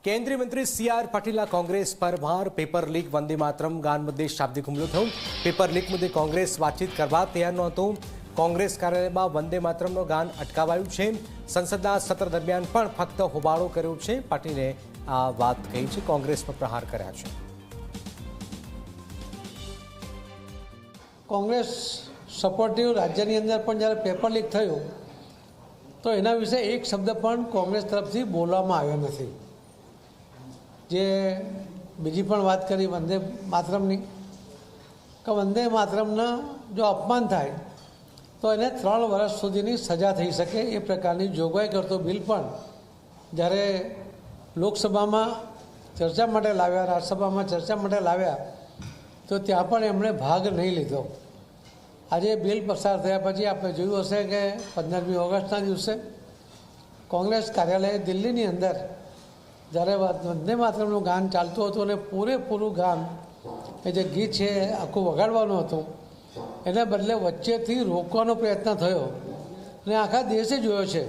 કેન્દ્રીય મંત્રી સી.આર. પાટીલના કોંગ્રેસ પર ભાર. પેપર લીક વંદે માતરમ ગાન મુદ્દે શાબ્દિક હુમલો થયો. પેપર લીક મુદ્દે કોંગ્રેસ વાતચીત કરવા તૈયાર નહોતું. કોંગ્રેસ કાર્યાલયમાં વંદે માતરમનો ગાન અટકાવાયું છે. સંસદના સત્ર દરમિયાન પણ ફક્ત હોબાળો કર્યો છે. પાટીલે આ વાત કહી છે. કોંગ્રેસ પર પ્રહાર કર્યા છે. કોંગ્રેસ સપોર્ટિવ રાજ્યની અંદર પણ જ્યારે પેપર લીક થયું તો એના વિશે એક શબ્દ પણ કોંગ્રેસ તરફથી બોલવામાં આવ્યો નથી. જે બીજી પણ વાત કરી વંદે માતરમની, કે વંદે માતરમના જો અપમાન થાય તો એને 3 વર્ષ સુધીની સજા થઈ શકે એ પ્રકારની જોગવાઈ કરતો બિલ પણ જ્યારે લોકસભામાં ચર્ચા માટે લાવ્યા, રાજ્યસભામાં ચર્ચા માટે લાવ્યા તો ત્યાં પણ એમણે ભાગ નહીં લીધો. આજે બિલ પસાર થયા પછી આપણે જોયું હશે કે 15મી ઓગસ્ટના દિવસે કોંગ્રેસ કાર્યાલય દિલ્હીની અંદર જ્યારે વંદે માતરમનું ગાન ચાલતું હતું અને પૂરેપૂરું ગાન એ જે ગીત છે આખું વગાડવાનું હતું, એને બદલે વચ્ચેથી રોકવાનો પ્રયત્ન થયો અને આખા દેશે જોયો છે